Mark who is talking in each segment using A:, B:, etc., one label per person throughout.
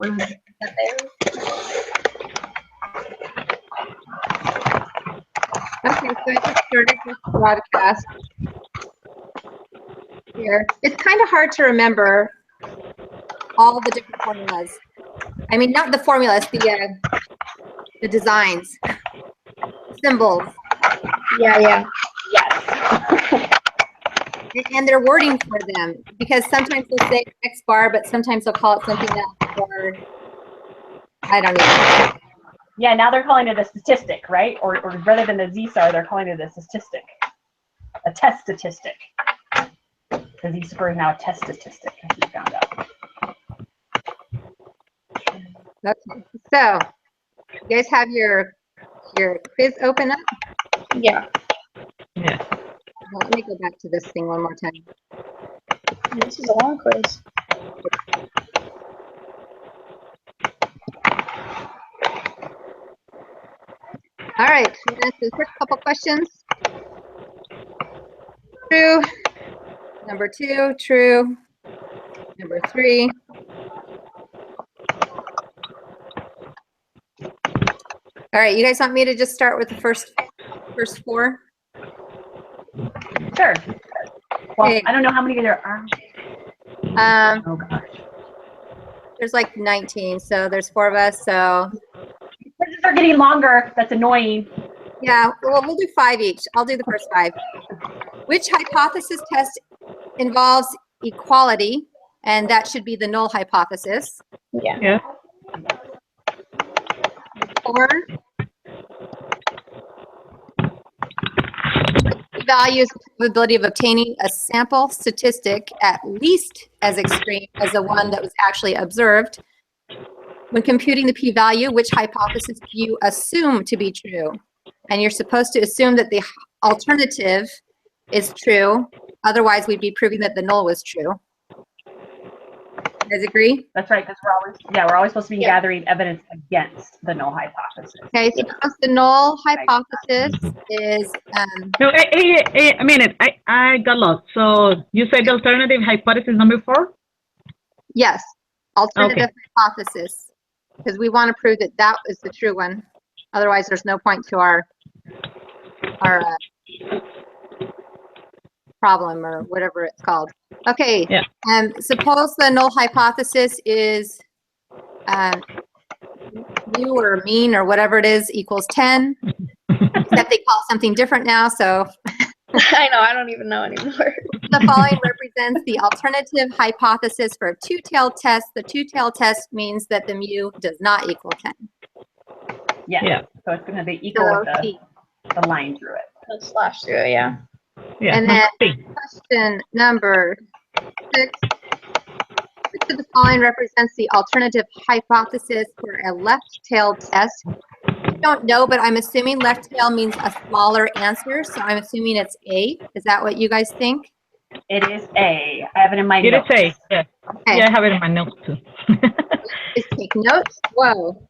A: 100% there.
B: Okay, so I just started this broadcast here. It's kind of hard to remember all the different formulas. I mean, not the formulas, the designs, symbols.
A: Yeah.
C: Yes.
B: And their wording for them, because sometimes they'll say X bar, but sometimes they'll call it something else, or I don't know.
C: Yeah, now they're calling it a statistic, right? Or rather than the Z-star, they're calling it a statistic. A test statistic. The Z-star is now a test statistic, as we found out.
B: Okay, so you guys have your quiz open up?
A: Yeah.
D: Yeah.
B: Well, let me go back to this thing one more time.
A: This is a long quiz.
B: All right, we're going to answer the first couple questions. True. Number 2, true. Number 3. All right, you guys want me to just start with the first 4?
C: Sure. Well,
B: Okay.
C: I don't know how many there are. Oh, gosh.
B: There's like 19, so there's 4 of us, so
C: Quizzes are getting longer. That's annoying.
B: yeah, well, we'll do 5 each. I'll do the first 5. Which hypothesis test involves equality? And that should be the null hypothesis.
A: Yeah.
D: Yeah.
B: 4. Values probability of obtaining a sample statistic at least as extreme as the one that was actually observed. When computing the p-value, which hypothesis do you assume to be true? And you're supposed to assume that the alternative is true. Otherwise, we'd be proving that the null was true. You guys agree?
C: That's right, because we're always supposed to be gathering evidence against the null hypothesis.
B: Okay, so the null hypothesis is
D: No, hey, a minute. I got lost. So you said the alternative hypothesis number 4?
B: yes, alternative hypothesis, because we want to prove that that is the true one. Otherwise, there's no point to our problem or whatever it's called. Okay.
D: Yeah.
B: Suppose the null hypothesis is mu or mean or whatever it is equals 10. Except they call it something different now. So
A: I know. I don't even know anymore.
B: the following represents the alternative hypothesis for a two-tailed test. The two-tailed test means that the mu does not equal 10.
C: Yeah. So it's going to be equal
B: So
C: with
B: C.
C: the line through it.
A: The slash through it, yeah.
D: Yeah.
B: And then
D: C.
B: question number 6. Which of the following represents the alternative hypothesis for a left-tailed test? I don't know, but I'm assuming left tail means a smaller answer, so I'm assuming it's A. Is that what you guys think?
C: It is A. I have it in my
D: Did it
C: notes.
D: say? Yeah.
B: Okay.
D: Yeah, I have it in my notes too.
B: Just take notes. Whoa.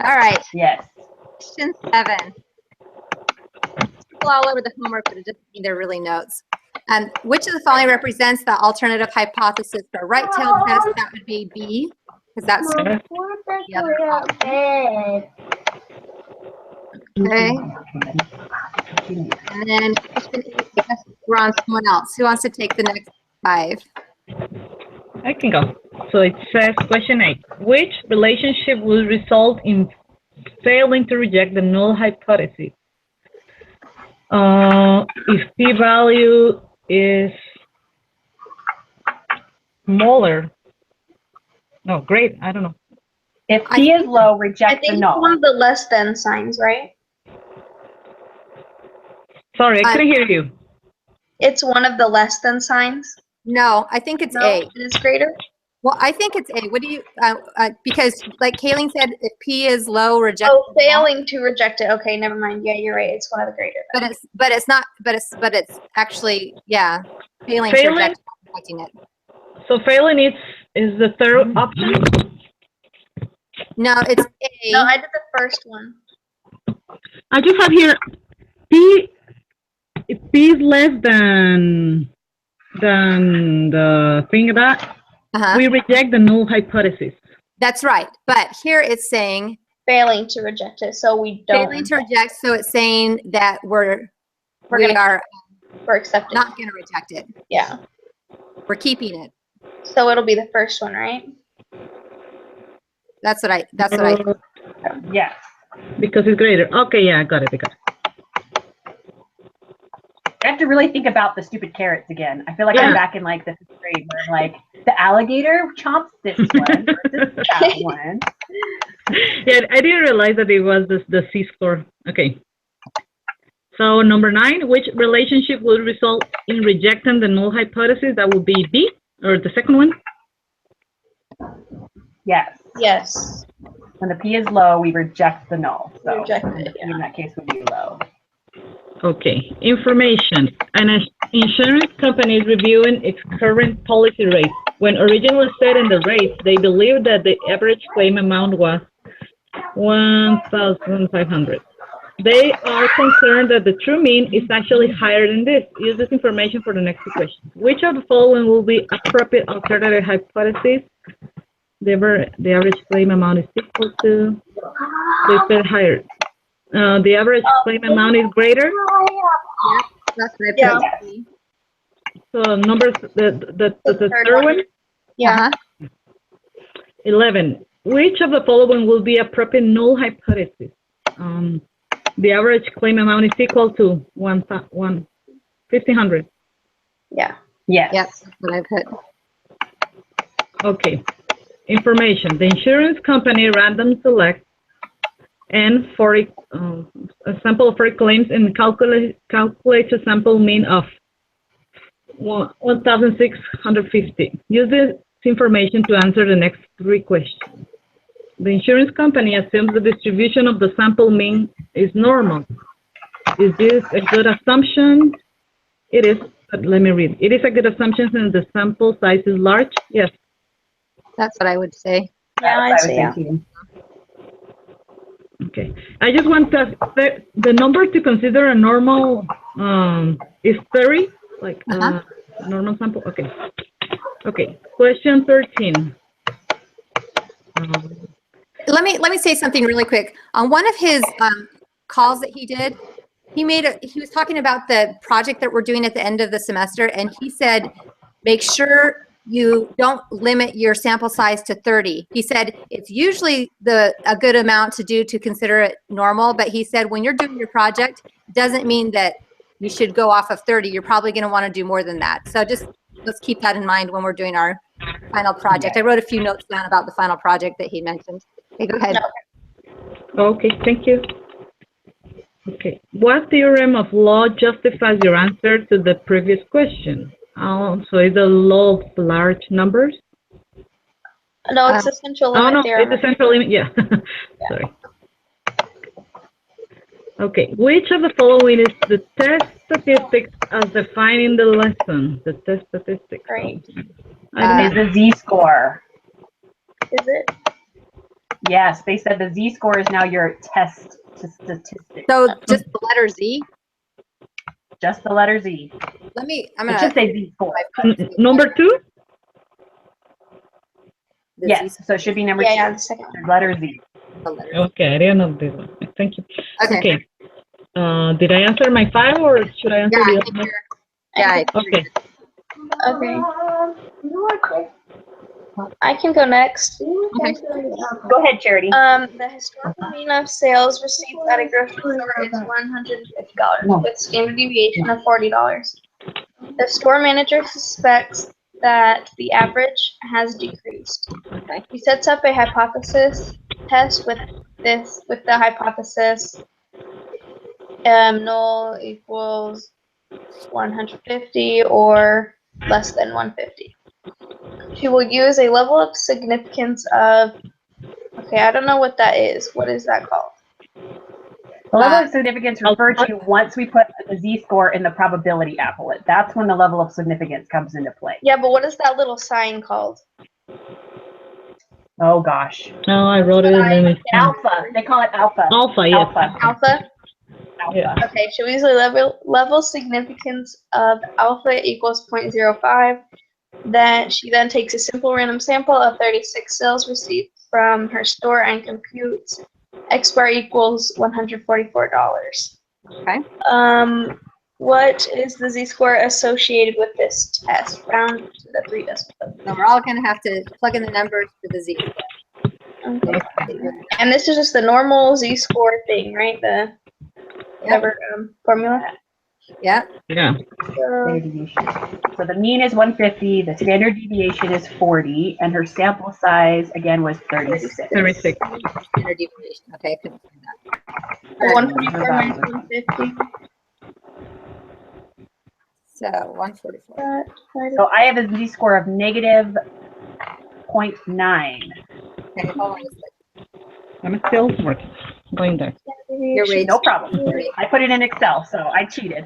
B: All right.
C: Yes.
B: Question 7. People all over the homework, but it doesn't mean they're really notes. Which of the following represents the alternative hypothesis for a right-tailed test? That would be B, because that's the other option. Okay. And then question 8, I guess we're on someone else. Who wants to take the next 5?
D: I can go. So it says question 8. Which relationship will result in failing to reject the null hypothesis? If p-value is smaller. No, great. I don't know.
C: If P is low,
A: I
C: reject
A: think
C: the
A: it's
C: null.
A: one of the less than signs, right?
D: Sorry, I couldn't hear you.
A: It's one of the less than signs.
B: No, I think it's
A: No,
B: A.
A: it is greater.
B: Well, I think it's A. What do you, because like Kayleen said, if P is low, reject.
A: Oh, failing to reject it. Okay, never mind. Yeah, you're right. It's one of the greater.
B: But it's actually, yeah, failing to
D: Failing?
B: reject, rejecting it.
D: So failing is the third option?
B: No, it's A.
A: No, I did the first one.
D: I just have here P. If P is less than the thing that
B: Uh-huh.
D: we reject the null hypothesis.
B: That's right. But here it's saying
A: Failing to reject it, so we don't.
B: failing to reject. So it's saying that we
A: gonna-
B: are
A: We're accepting.
B: not going to reject it.
A: Yeah.
B: We're keeping it.
A: So it'll be the first one, right?
B: That's what I.
C: Yes.
D: Because it's greater. Okay, yeah, I got it.
C: I have to really think about the stupid carrots again. I feel like
D: Yeah.
C: I'm back in like the 5th grade where like the alligator chomps this one versus that one.
D: Yeah, I didn't realize that it was the C-score. Okay. So number 9, which relationship would result in rejecting the null hypothesis? That would be B, or the second one?
C: Yes.
A: Yes.
C: When the P is low, we reject the null. So
A: Reject it,
C: the P in that case would be low.
D: Okay. Information. An insurance company is reviewing its current policy rate. When originally set in the rates, they believed that the average claim amount was 1,500. They are concerned that the true mean is actually higher than this. Use this information for the next two questions. Which of the following will be appropriate alternative hypothesis? The average claim amount is equal to, they said higher. The average claim amount is greater.
B: That's what I
A: Yeah.
B: put.
D: So numbers, the
A: third
D: third one,
A: Yeah.
D: 11. Which of the following will be appropriate null hypothesis? The average claim amount is equal to 1,500.
A: Yeah.
C: Yes.
B: Yep, that's what I put.
D: Okay. Information. The insurance company random selects and for a sample of 4 claims and calculates a sample mean of 1,650. Use this information to answer the next 3 questions. The insurance company assumes the distribution of the sample mean is normal. Is this a good assumption? It is, but let me read. It is a good assumption since the sample size is large? Yes.
B: That's what I would say.
A: Yeah, I'd say yeah.
D: Okay. I just want the number to consider a normal is 30, like normal sample. Okay. Okay. Question 13.
B: Let me say something really quick. On one of his calls that he did, he was talking about the project that we're doing at the end of the semester, and he said, make sure you don't limit your sample size to 30. He said it's usually a good amount to do to consider it normal, but he said when you're doing your project, it doesn't mean that you should go off of 30. You're probably going to want to do more than that. So just let's keep that in mind when we're doing our final project. I wrote a few notes down about the final project that he mentioned. Okay, go ahead.
D: Okay, thank you. Okay, what theorem of law justifies your answer to the previous question? So it's the law of large numbers?
A: No, it's the central
D: Oh,
A: limit
D: no,
A: theorem.
D: it's the central limit, yeah. Sorry. Okay, which of the following is the test statistics as defined in the lesson? The test statistics.
A: Great.
C: Is the Z-score.
A: Is it?
C: Yes, they said the Z-score is now your test statistic.
B: So just the letter Z.
C: Just the letter Z.
B: I'm
C: It
B: gonna.
C: should say Z-score.
D: Number 2?
B: the
C: Yes,
B: Z,
C: so it should be number
A: Yeah,
C: 2.
A: yeah, the second one.
C: Letter Z.
B: the letter.
D: Okay, I didn't know this one. Thank you.
B: Okay.
D: Okay. Did I answer my 5 or should I answer
B: Yeah,
D: the
B: I
D: other
B: think
D: one?
B: you're. Yeah.
D: Okay.
A: Okay. I can go next.
B: Okay.
C: Go ahead, Charity.
A: The historical mean of sales receipts at a grocery store is $150 with standard deviation of $40. The store manager suspects that the average has decreased.
B: Okay.
A: He sets up a hypothesis test with the hypothesis null equals 150 or less than 150. She will use a level of significance of, okay, I don't know what that is. What is that called?
C: The level of significance referred to once we put the Z-score in the probability applet. That's when the level of significance comes into play.
A: Yeah, but what is that little sign called?
C: Oh, gosh.
D: No, I wrote it in the
C: Alpha. They call it alpha.
D: Alpha, yes.
C: Alpha.
A: Alpha?
C: Alpha.
D: Yeah.
A: Okay, should we use the level significance of alpha equals 0.05 Then she then takes a simple random sample of 36 sales receipts from her store and computes X bar equals $144.
B: Okay.
A: What is the z-score associated with this test? Round to the 3 decimal.
B: So we're all going to have to plug in the numbers for the z.
A: Okay. And this is just the normal z-score thing, right? The whatever formula.
B: Yeah.
D: Yeah.
A: So,
C: Standard deviation. So the mean is 150, the standard deviation is 40, and her sample size, again, was 36.
D: 36.
B: Standard deviation. Okay, I couldn't find that.
A: 144 minus 150.
B: So 144.
C: So I have a z-score of negative 0.9.
B: Okay, hold on a second.
D: I'm still working. Going there.
B: You're right.
C: No problem. I put it in Excel, so I cheated.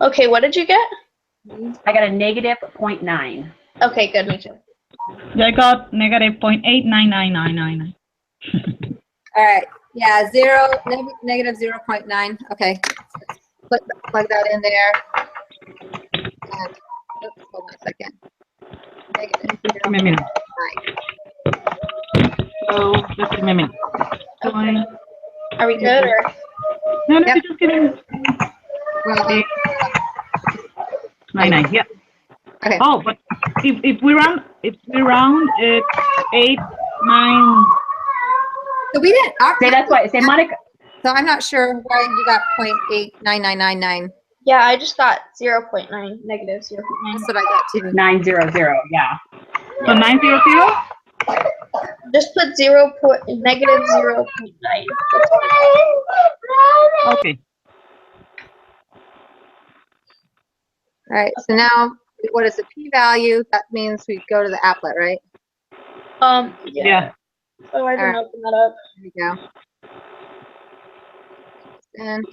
A: Okay, what did you get?
C: I got a negative 0.9.
A: Okay, good, me too.
D: I got negative 0.899999.
B: All right. Yeah, negative 0.9. Okay. Plug that in there. And, oops, hold on a second. Negative
D: Just give me a minute.
B: 0.9.
D: So, just give me a minute. Going.
A: Are we good or?
D: No,
B: Yep.
D: just give me
B: Well,
D: 99. Yeah.
B: okay.
D: Oh, but if we round it's 8, 9.
B: So we didn't.
C: Say that's why. Say Monica.
B: So I'm not sure why you got 0.89999.
A: Yeah, I just got 0.9, negative 0.9.
B: That's what I got too.
C: 900. Yeah.
D: So 900.
A: Just put negative 0.9.
D: Okay.
B: All right. So now, what is the p-value? That means we go to the applet, right?
A: Yeah. So I didn't
B: Alright.
A: open that up.
B: There we go. And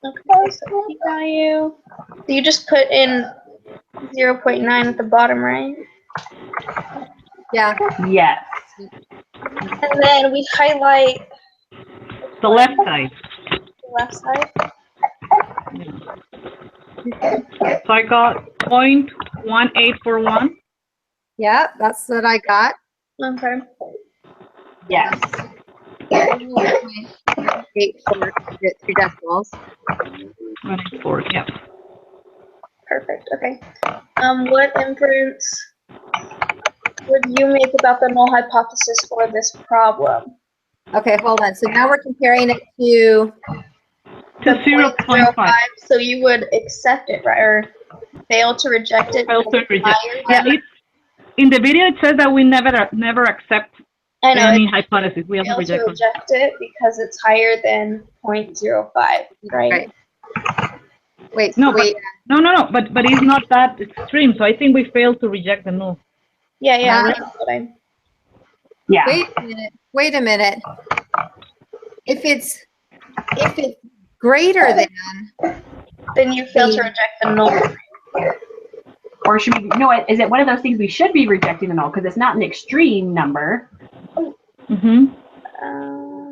A: Okay, so p-value. So you just put in 0.9 at the bottom, right?
B: yeah,
C: Yes.
A: And then we highlight
D: The left side.
A: the left side.
D: So I got 0.1841.
B: yeah, that's what I got.
A: Okay.
C: Yes.
B: 8 3 decimals.
D: 184. Yeah.
A: Perfect. Okay. What inference would you make about the null hypothesis for this problem?
B: Okay, hold on. So now we're comparing it to,
D: To 0.5.
A: So you would accept it, right, or fail to reject it?
D: Fail to
A: because it's
D: reject.
A: higher
D: Yeah,
A: than-
D: it's in the video. It says that we never accept
A: I know.
D: any
A: It's
D: hypothesis. We have to
A: fail to
D: reject them.
A: reject it because it's higher than 0.05, right?
B: right. Wait,
D: No,
B: so we,
D: No. But it's not that extreme. So I think we failed to reject the null.
A: Yeah.
B: Uh,
A: That's what I.
C: Yeah.
B: wait a minute. If it's greater than,
A: Then you fail to reject the null.
C: Or should we? No. Is it one of those things we should be rejecting the null because it's not an extreme number?
D: Mm-hmm.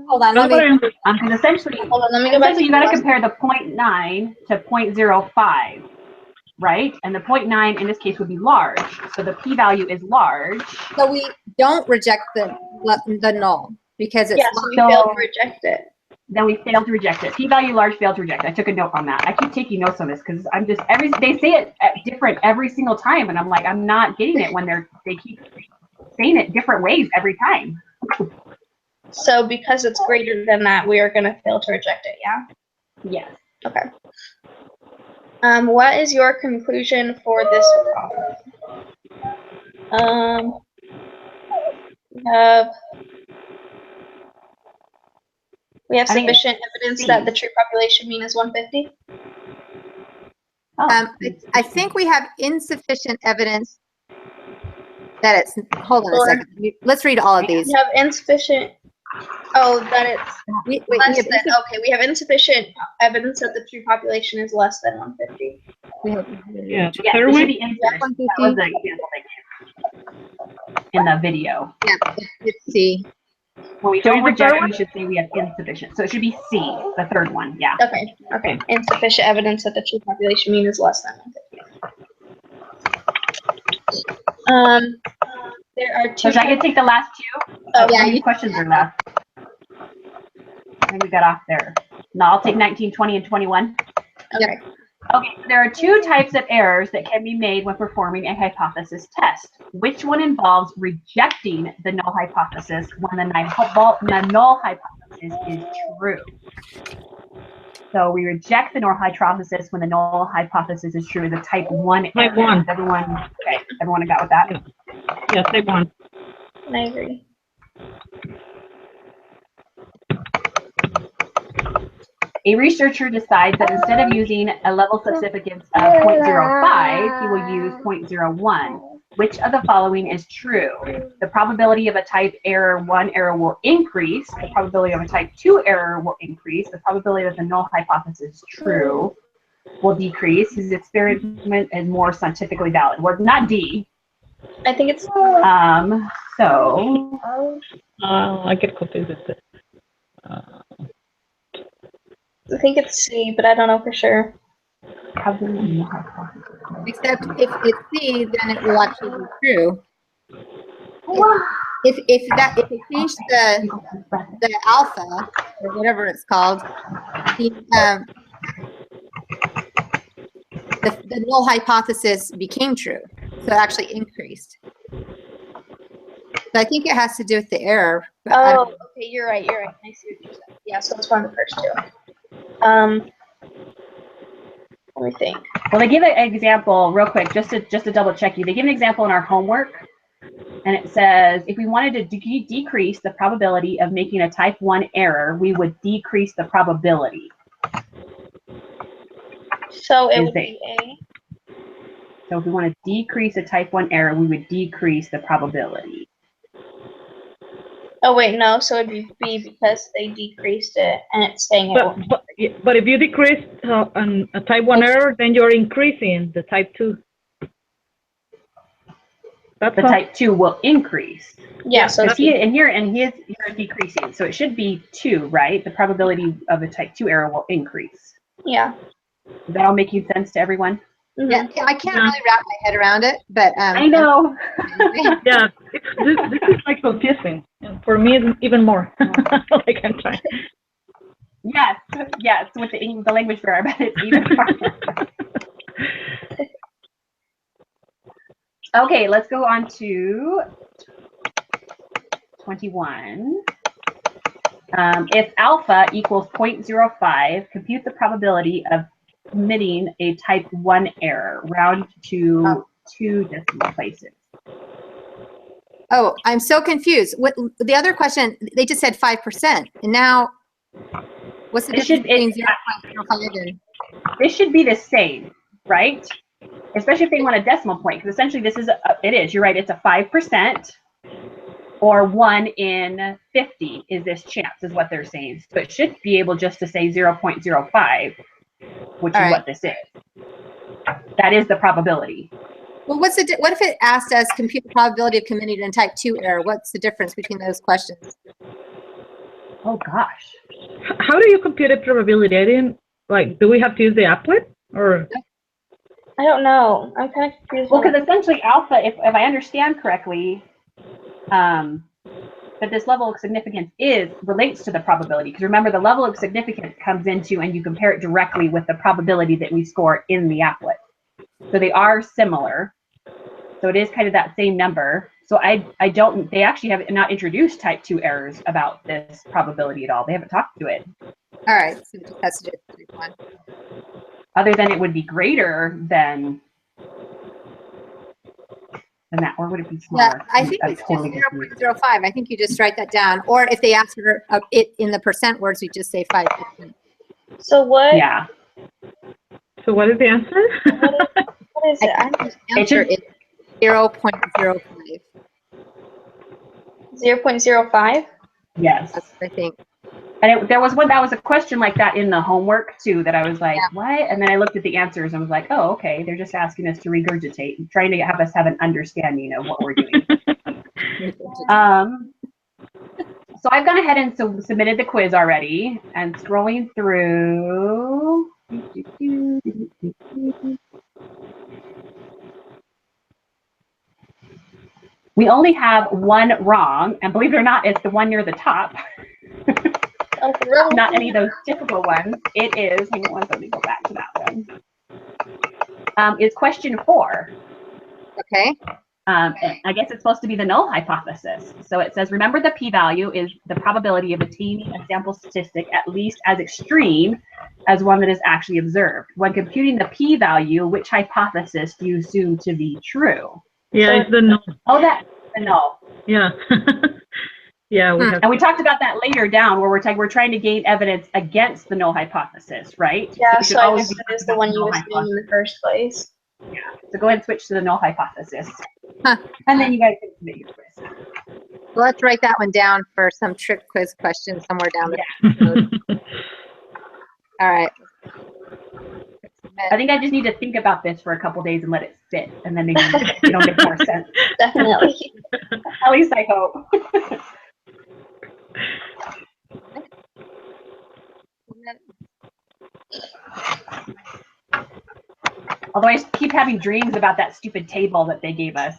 B: hold on, let me,
C: Because essentially,
A: Hold on, let me go back to
C: you got to compare the 0.9 to 0.05, right? And the 0.9 in this case would be large. So the p-value is large.
B: so we don't reject the null because it's
A: Yeah, so we failed to reject it.
C: Then we failed to reject it. P-value large, failed to reject. I took a note on that. I keep taking notes on this because I'm just they say it different every single time, and I'm like, I'm not getting it when they keep saying it different ways every time.
A: So because it's greater than that, we are going to fail to reject it, yeah?
C: Yes.
A: Okay. What is your conclusion for this problem? We have
C: I think
A: sufficient evidence that the true population mean is 150?
B: I think we have insufficient evidence that it's, hold on a second. Let's read all of these.
A: We have insufficient, that it's
B: We
A: less
B: have
A: than, okay, we have insufficient evidence that the true population is less than 150.
B: We have-
D: Yeah, the
C: Yeah,
D: third
C: it should
D: one,
C: be insufficient. That was the example they gave in the video.
B: Yeah, it's C.
C: When we
D: So
C: don't
D: is the
C: reject,
D: third
C: we should say we have insufficient. So it should be C, the third one. Yeah.
A: Okay. Insufficient evidence that the true population mean is less than 150. There are
C: So
A: two.
C: should I get take the last two?
A: Oh,
B: yeah,
C: How many
B: you-
C: questions are left? I think we got off there. No, I'll take 19, 20, and 21.
A: Okay.
C: Okay, so there are two types of errors that can be made when performing a hypothesis test. Which one involves rejecting the null hypothesis when the null hypothesis is true? So we reject the null hypothesis when the null hypothesis is true is a type 1 error.
D: Type 1.
C: Is everyone got with that?
D: yeah, type 1.
A: I agree.
C: A researcher decides that instead of using a level significance of 0.05, he will use 0.01. Which of the following is true? The probability of a type 1 error will increase. The probability of a type 2 error will increase. The probability that the null hypothesis is true will decrease. His experiment is more scientifically valid. Well, not D.
A: I think it's.
C: So
D: I get confused with this.
A: I think it's C, but I don't know for sure.
B: Except if it's C, then it will actually be true. If you change the alpha or whatever it's called, the null hypothesis became true, so it actually increased. So I think it has to do with the error. But I don't-
A: Oh, okay, you're right. I see what you said. Yeah, so it's one of the first two. Let me think.
C: well, they give an example real quick, just to double check you. They give an example in our homework, and it says if we wanted to decrease the probability of making a type 1 error, we would decrease the probability.
A: So it
C: Is
A: would be A.
C: So if we want to decrease a type 1 error, we would decrease the probability.
A: Oh wait, no. So it'd be B because they decreased it and it's staying at 1.
D: But if you decrease a type 1 error, then you're increasing the type 2. That's
C: The
D: all.
C: type 2 will increase.
A: Yeah. So
C: Because here is decreasing. So it should be 2, right? The probability of a type 2 error will increase.
A: yeah.
C: Is that all making sense to everyone?
A: Mhm.
B: Yeah, I can't really wrap my head around it, but
C: I know.
D: Yeah, this is like confusing. And for me, it's even more. Like I'm trying.
C: Yes, with the language barrier, I bet it's even harder. Okay, let's go on to 21. If alpha equals 0.05, compute the probability of committing a type 1 error. Round to 2 decimal places.
B: oh, I'm so confused. What the other question? They just said 5%, and now what's the
C: It
B: difference between
C: should-
B: 0.05 and?
C: This should be the same, right? Especially if they want a decimal point, because essentially this is, you're right, it's a 5%, or 1 in 50 is this chance, is what they're saying. So it should be able just to say 0.05, which
B: All
C: is
B: right.
C: what this is. That is the probability.
B: Well, what if it asked us compute the probability of committing a type 2 error? What's the difference between those questions?
C: Oh gosh.
D: How do you compute a probability? I didn't, like, do we have to use the applet? Or
A: I don't know. I'm kind of confused.
C: Well, because essentially alpha, if I understand correctly, that this level of significance relates to the probability. Because remember, the level of significance comes into and you compare it directly with the probability that we score in the applet. So they are similar. So it is kind of that same number. So they actually have not introduced type 2 errors about this probability at all. They haven't talked to it.
B: All right, so it just has to do with type 1.
C: Other than it would be greater than that, or would it be
B: Yeah,
C: smaller?
B: I think
C: I'm
B: it's
C: totally
B: just
C: confused.
B: 0.05. I think you just write that down. Or if they ask for it in the percent words, we just say 5%.
A: So what?
C: Yeah.
D: so what is the answer?
A: What is it?
B: I think the answer is 0.05.
A: 0.05.
C: Yes.
B: That's what I think.
C: And there was one that was a question like that in the homework too, that I was like,
B: Yeah.
C: what? And then I looked at the answers and was like, oh, okay, they're just asking us to regurgitate, trying to have us have an understanding of what we're doing. So I've gone ahead and submitted the quiz already, and scrolling through. We only have one wrong, and believe it or not, it's the one near the top.
A: Oh, really?
C: Not any of those typical ones. It is, hang on, let me go back to that one. Is question 4.
B: Okay.
C: I guess it's supposed to be the null hypothesis. So it says, remember the p-value is the probability of attaining a sample statistic at least as extreme as one that is actually observed. When computing the p-value, which hypothesis do you assume to be true?
D: Yeah, it's the null.
C: Oh, that's the null.
D: Yeah. Yeah, we have.
C: And we talked about that later down, where we're trying to gain evidence against the null hypothesis, right?
A: Yeah,
C: we should
A: so I
C: always
A: guess
C: be
A: it is
C: talking
A: the
C: about
A: one you
C: null
A: assumed
C: hypothesis.
A: in the first place.
C: So go ahead and switch to the null hypothesis.
B: Huh.
C: And then you guys can submit your quiz.
B: Well, let's write that one down for some trick quiz question somewhere down the All right.
C: I think I just need to think about this for a couple days and let it sit, and then maybe it'll make more sense.
A: Definitely.
C: At least I hope. Although I just keep having dreams about that stupid table that they gave us.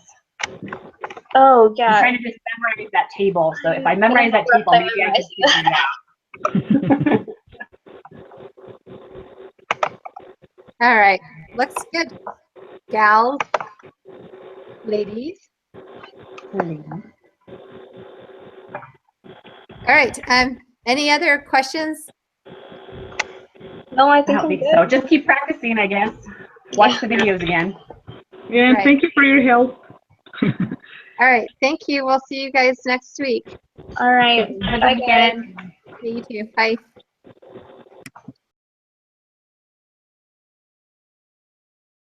A: Oh,
C: I'm
A: yeah.
C: trying to just memorize that table. So if I memorize that table, maybe I can figure it out.
B: All right. Looks good. Gals, ladies. All right. Any other questions?
A: No, I
C: I
A: think
C: don't
A: I'm
C: think
A: good.
C: so. Just keep practicing, I guess. Watch the videos again.
D: Yeah, and
B: Right.
D: thank you for your help.
B: All right. Thank you. We'll see you guys next week.
A: All right.
C: Have a
A: Bye,
C: good
A: guys.
C: weekend.
B: See you too. Bye.